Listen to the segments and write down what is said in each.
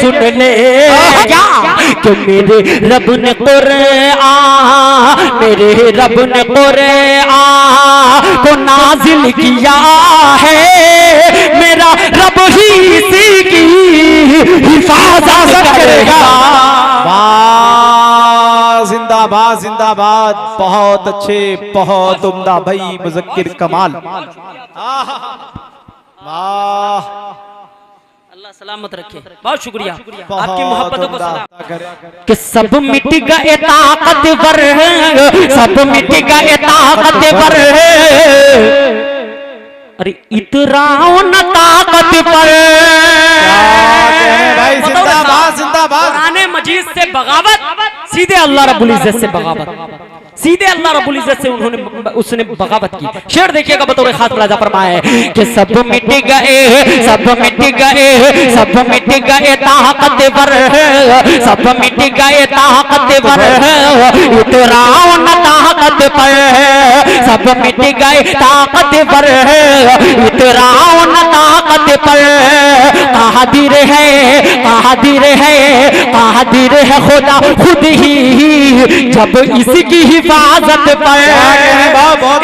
सुन ले क्या कि मेरे रब ने कुरान, मेरे रब ने कुरान को नाजिल किया है, मेरा रब ही इसी की हिफाजत करेगा। जिंदाबाद जिंदाबाद, बहुत अच्छे, बहुत उम्दा भाई मुज़क्किर कमाल। वाह, अल्लाह सलामत रखे, बहुत शुक्रिया आपकी मोहब्बतों को सलाम। कि सब मिट गए ताकतवर, सब मिट गए ताकतवर, अरे इतराओ न ताकत पर। भाई जिंदाबाद जिंदाबाद। कुरान मजीद से बगावत, सीधे अल्लाह रब्बुल इज्जत से बगावत, सीधे अल्लाह रब्बुल इज्जत से उसने बगावत की। शेर देखिएगा बतौर खास राजा फरमाया कि सब मिट गए, सब मिट गए, सब मिट गए ताकतवर, सब मिट गए ताकतवर, इतराओ न ताकत पर। सब मिट गए ताकतवर, इतराओ न ताकत पर। कादिर है, कादिर है, कादिर है खुदा खुद ही जब इसकी हिफाजत पर।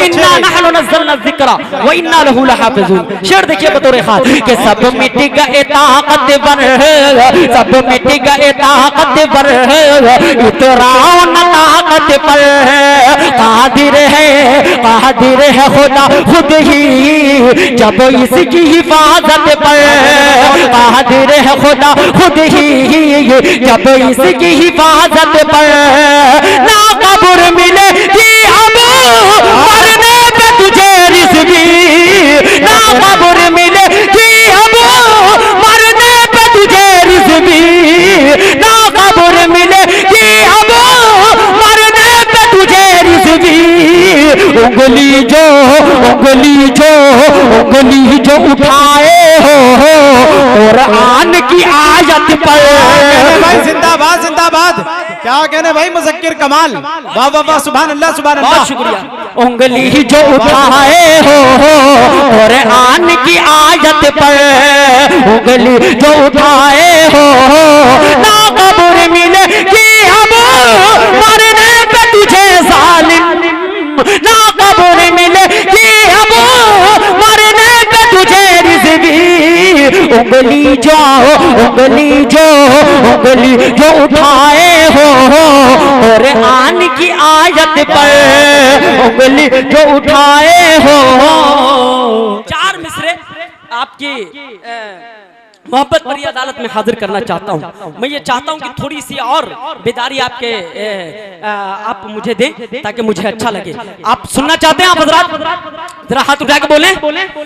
इन्ना नहनु नज़्ज़लना ज़िक्रा व इन्ना लहू लहाफ़िज़ून। शेर देखिए बतौर खास कि सब मिट गए ताकतवर, सब मिट गए ताकतवर, इतराओ न ताकत पर। कादिर है, कादिर है खुदा खुद ही जब इसकी हिफाजत पर। कादिर है खुदा खुद ही जब इसकी हिफाजत पर। ना कब्र मिलेगी अब मरने पे तुझे रिज़्क़ी, ना कब्र मिलेगी अब मरने पे तुझे रिज़्क़ी, ना कब्र मिलेगी अब मरने पे तुझे रिज़्क़ी। उंगली जो, उंगली जो, उंगली जो उठाए हो कुरान की आयत पर। भाई जिंदाबाद जिंदाबाद, क्या कहने भाई मुज़क्किर कमाल। वाह वाह वाह, सुभान अल्लाह सुभान अल्लाह। बहुत शुक्रिया। उंगली जो उठाए हो कुरान की आयत पर, उंगली जो उठाए हो ना कब्र मिलेगी अब मरने पे तुझे जालिम, ना कब्र मिलेगी अब मरने पे तुझे रिज़्क़ी। उंगली जो, उंगली जो, उंगली जो उठाए हो कुरान की आयत पर, उंगली जो उठाए हो। चार मिसरे आपकी मोहब्बत भरी अदालत में हाजिर करना चाहता हूँ। मैं ये चाहता हूँ कि थोड़ी सी और बेदारी आपके आप मुझे दें ताकि मुझे अच्छा लगे। आप सुनना चाहते हैं आप हजरात? जरा हाथ उठा के बोले,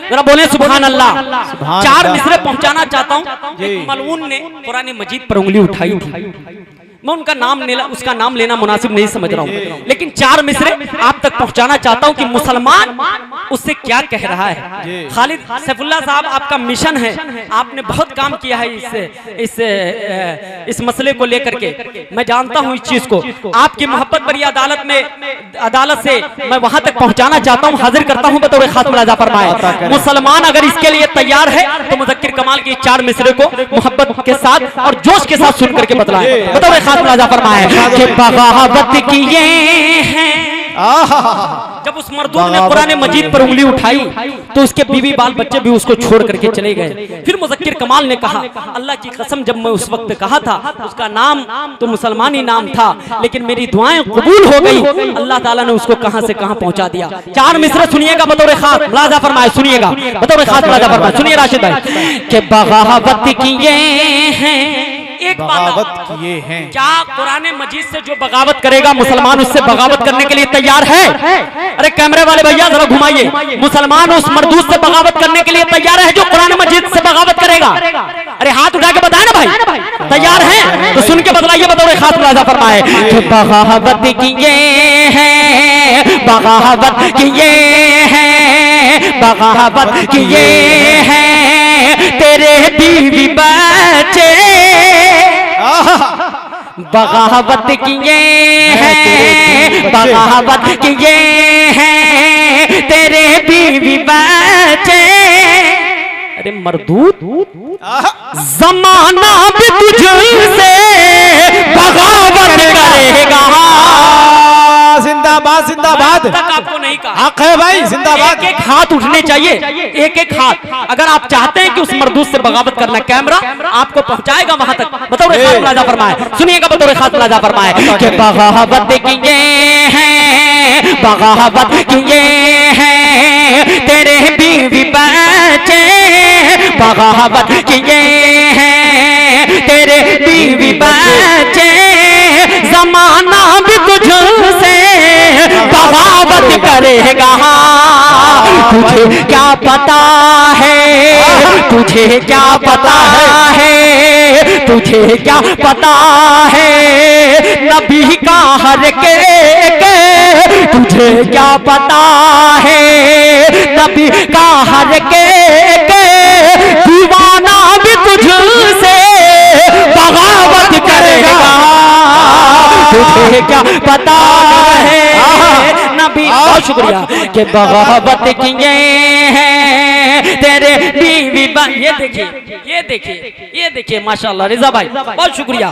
जरा बोले सुभान अल्लाह। चार मिसरे पहुंचाना चाहता हूँ। एक मलऊन ने कुरान मजीद पर उंगली उठाई थी, मैं उनका नाम उसका नाम लेना मुनासिब नहीं समझ रहा हूँ, लेकिन चार मिसरे आप तक पहुंचाना चाहता हूँ कि मुसलमान उससे क्या कह रहा है। खालिद सैफुल्लाह साहब, आपका मिशन है, आपने बहुत काम किया है इस मसले को लेकर के। मैं जानता हूँ इस चीज को, आपकी मोहब्बत भरी अदालत में, अदालत से मैं वहां तक पहुंचाना चाहता हूँ, हाजिर करता हूँ बतौर खास मुलाजा फरमाए। मुसलमान अगर इसके लिए तैयार है तो मुज़क्किर कमाल के चार मिसरे को मोहब्बत के साथ और जोश के साथ सुन करके बतलाएं। बतौर खास मुलाजा फरमाए कि बगावत किए हैं। जब उस मर्दूद ने कुरान मजीद पर उंगली उठाई तो उसके बीवी बाल बच्चे भी उसको छोड़ करके चले गए। फिर मुज़क्किर कमाल ने कहा, अल्लाह की कसम जब मैं उस वक्त कहा था उसका नाम तो मुसलमानी नाम था, लेकिन मेरी दुआएं कबूल हो गई, अल्लाह ताला ने उसको कहां से कहां पहुंचा दिया। चार मिसरे सुनिएगा बतौर खास मुलाजा फरमाए, सुनिएगा बतौर खास मुलाजा फरमाए, सुनिए राशिद भाई कि बगावत किए हैं। एक बगावत किए हैं, क्या कुरान मजीद से जो बगावत करेगा मुसलमान उससे बगावत करने के लिए तैयार है? अरे कैमरे वाले भैया जरा घुमाइए, मुसलमान उस मर्दूद से बगावत करने के लिए तैयार है जो कुरान मजीद से बगावत करेगा? अरे हाथ उठा के बताए ना भाई, तैयार है तो सुन के बतलाइए बतौर खास मुलाजा फरमाए कि बगावत किए हैं, बगावत किए हैं, बगावत किए हैं तेरे बीवी बच्चे, बगावत किए हैं, बगावत किए हैं तेरे बीवी बच्चे। अरे मरदूद, आहा, जमाना भी तुझसे बगावत करेगा। जिंदाबाद जिंदाबाद। तक आपको नहीं कहा, हक है भाई, जिंदाबाद। एक एक हाथ उठने चाहिए, एक एक हाथ। अगर आप चाहते हैं कि उस मरदूद से बगावत करना, कैमरा आपको पहुंचाएगा वहां तक। बतौर खास मुलाजा फरमाए, सुनिएगा बतौर खास मुलाजा फरमाए कि बगावत किए हैं, बगावत किए हैं तेरे बीवी बच्चे, बगावत किए हैं तेरे बीवी बच्चे, जमाना भी तुझसे बगावत करेगा। तुझे क्या पता है, तुझे क्या पता है, तुझे क्या पता है नबी का हर के, तुझे क्या पता है नबी का हर के, दीवाना भी तुझसे बगावत करेगा। तुझे क्या पता है नबी, बहुत शुक्रिया कि बगावत किए हैं तेरे बीवी। ये देखिए, ये देखिए, ये देखिए माशाल्लाह रिजा भाई, बहुत शुक्रिया,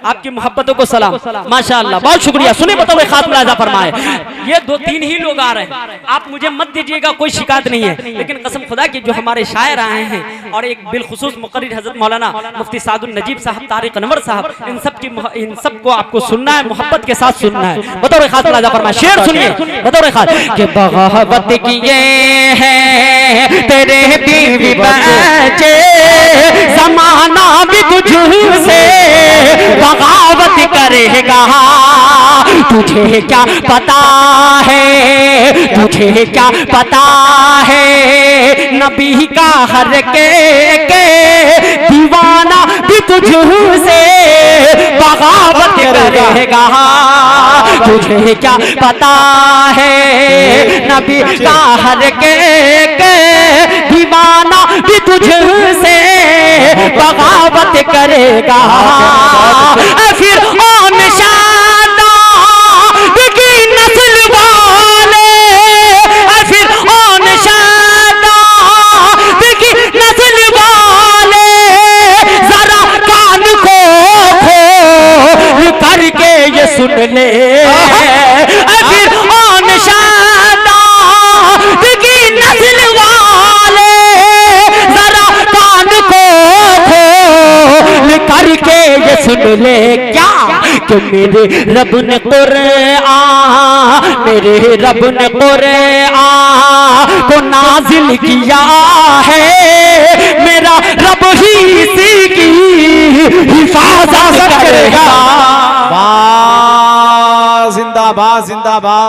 आपकी मोहब्बतों को सलाम, माशाल्लाह बहुत शुक्रिया। सुने बताओ खास मुलाजा फरमाए, ये 2-3 ही लोग आ रहे हैं, आप मुझे मत दीजिएगा, कोई शिकायत नहीं है, लेकिन कसम खुदा की जो हमारे शायर आए हैं और एक बिलखुसूस मुकर्रिर हजरत मौलाना मुफ्ती सादुल नजीब साहब, तारिक अनवर साहब, इन सब को आपको सुनना है, मोहब्बत के साथ सुनना है। बतौर खास मुलाजा फरमाए, शेर सुनिए बतौर खास कि बगावत किए हैं तेरे बीवी बच्चे, जमाना भी तुझसे बगावत करेगा। तुझे क्या पता है, तुझे क्या पता है नबी का हर के, दीवाना भी तुझसे बगावत करेगा। तुझे क्या पता है नबी का हर के, दीवाना भी तुझसे बगावत करेगा। फिर कौन शादा की नस्ल वाले, फिर कौन शादा की नस्ल वाले, जरा कान को खोल करके ये सुन ले। फिर कौन शादा की नस्ल वाले, जरा कान को खोल करके ये सुन ले। क्या कि मेरे रब ने कुरआन, मेरे रब ने कुरआन को नाजिल किया है, मेरा रब ही इसी की हिफाजत करेगा। जिंदाबाद जिंदाबाद।